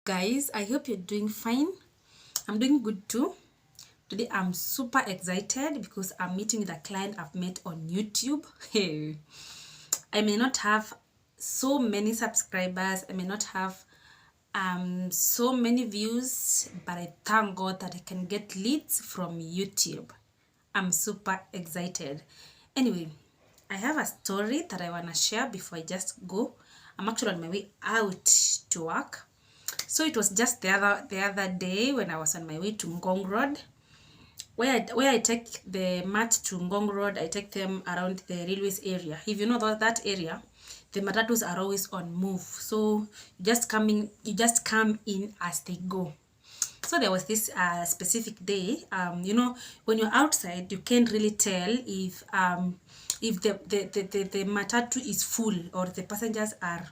Guys, I hope you're doing fine. I'm doing good too. Today I'm super excited because I'm meeting with a client I've met on YouTube. Hey, I may not have so many subscribers, I may not have so many views, but I thank God that I can get leads from YouTube. I'm super excited. Anyway, I have a story that I want to share before I just go. I'm actually on my way out to work. So it was just the other day when I was on my way to Ngong Road, where I take the mat to Ngong Road. I take them around the railways area. If you know that area, the matatus are always on move. So you just come in as they go. So there was this specific day. When you're outside, you can't really tell if the matatu is full or the passengers are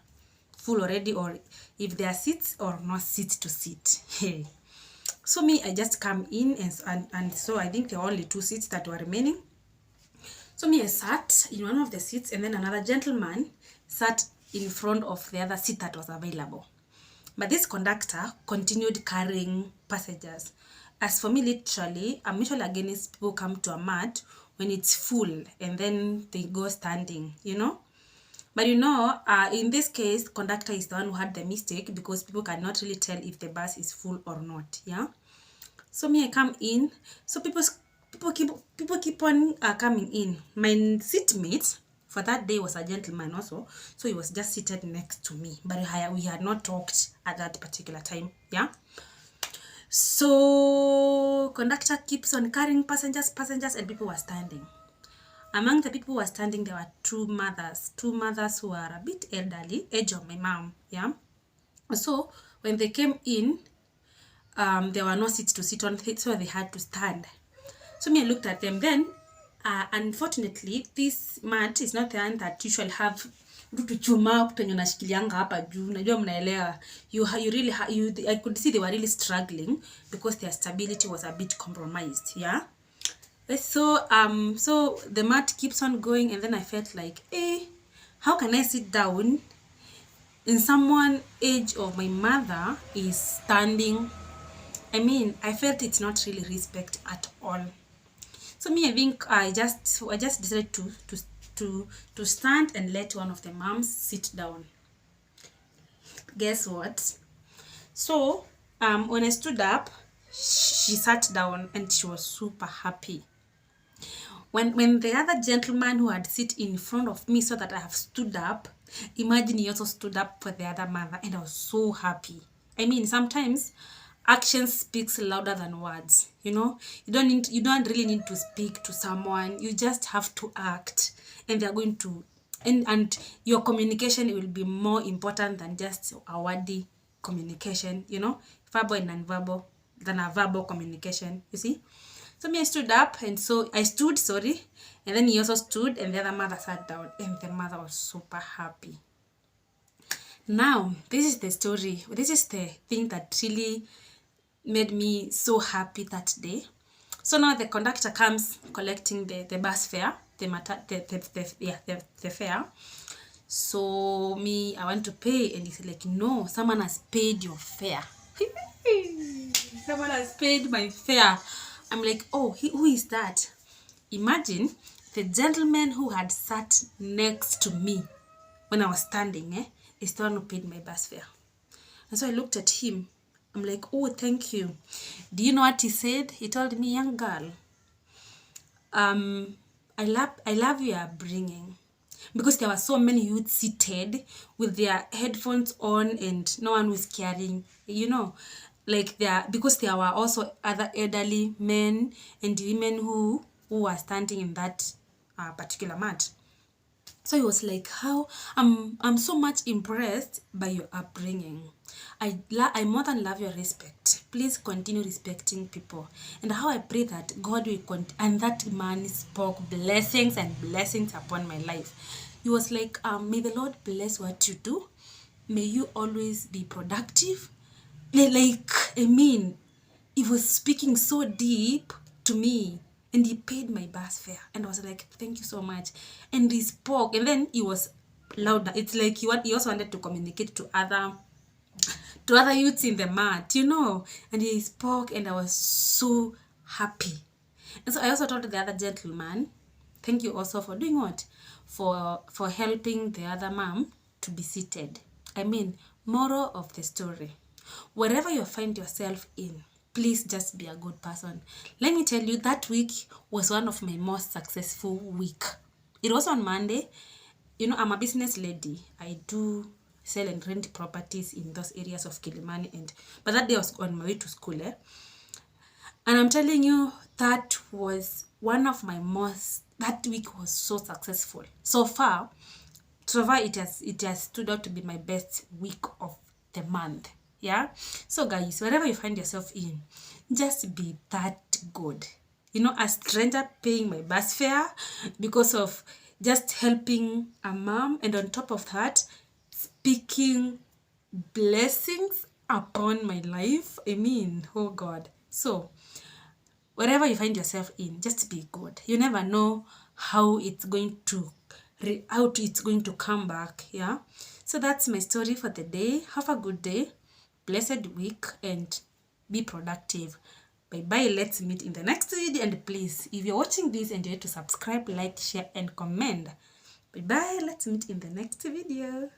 full already, or if there are seats or no seats to sit. Hey. So me, I just come in and so I think there were only 2 seats that were remaining. So me, I sat in one of the seats, and then another gentleman sat in front of the other seat that was available. But this conductor continued carrying passengers. As for me, literally, I'm usually against people come to a mat when it's full and then they go standing, But in this case, conductor is the one who had the mistake because people cannot really tell if the bus is full or not, yeah? So me, I come in. So people keep on coming in. My seatmate for that day was a gentleman also, so he was just seated next to me, but we had not talked at that particular time, yeah? So conductor keeps on carrying passengers, and people were standing. Among the people who were standing, there were two mothers who are a bit elderly, age of my mom, yeah? So when they came in, there were no seats to sit on, so they had to stand. So me, I looked at them. Then, unfortunately, this mat is not the one that usually have chuma penye unashikilianga hapa juu. Najua mnaelewa. I could see they were really struggling because their stability was a bit compromised, yeah? So the mat keeps on going, and then I felt like, how can I sit down in someone age of my mother is standing? I mean, I felt it's not really respect at all. So me, I think I just decided to stand and let one of the moms sit down. Guess what? So when I stood up, she sat down and she was super happy. When the other gentleman who had sit in front of me saw that I have stood up, imagine he also stood up for the other mother, and I was so happy. I mean, sometimes action speaks louder than words, you don't really need to speak to someone. You just have to act, and they're going to and your communication will be more important than just a wordy communication, verbal and non-verbal than a verbal communication, you see. So me, I stood up, and so I stood, sorry, and then he also stood, and the other mother sat down, and the mother was super happy. Now, this is the story. This is the thing that really made me so happy that day. So now the conductor comes collecting the bus fare, the fare. So me, I want to pay, and he's like, no, someone has paid your fare. Someone has paid my fare. I'm like, oh, who is that? Imagine the gentleman who had sat next to me when I was standing, is the one who paid my bus fare. And so I looked at him. I'm like, oh, thank you. Do you know what he said? He told me, young girl, I love your upbringing. Because there were so many youth seated with their headphones on and no one was caring, because there were also other elderly men and women who were standing in that particular mat. So he was like, how I'm so much impressed by your upbringing. I more than love your respect. Please continue respecting people. And how I pray that God will continue. And that man spoke blessings and blessings upon my life. He was like, may the Lord bless what you do. May you always be productive. I mean, he was speaking so deep to me. And he paid my bus fare. And I was like, thank you so much. And he spoke. And then he was louder. It's like he also wanted to communicate to to other youths in the mat, you know. And he spoke, and I was so happy. And so I also told the other gentleman, thank you also for doing what? For helping the other mom to be seated. I mean, moral of the story. Wherever you find yourself in, please just be a good person. Let me tell you, that week was one of my most successful week. It was on Monday. You know, I'm a business lady. I do sell and rent properties in those areas of Kilimani, but that day I was on my way to school, and I'm telling you, that was one of my that week was so successful. So far it has stood out to be my best week of the month. Yeah. So guys, wherever you find yourself in, just be that good. You know, a stranger paying my bus fare because of just helping a mom, and on top of that, speaking blessings upon my life. I mean, oh God. So wherever you find yourself in, just be good. You never know how it's going to come back. Yeah. So that's my story for the day. Have a good day, blessed week, and be productive. Bye bye. Let's meet in the next video. And please, if you're watching this and you need to subscribe, like, share, and comment. Bye bye. Let's meet in the next video.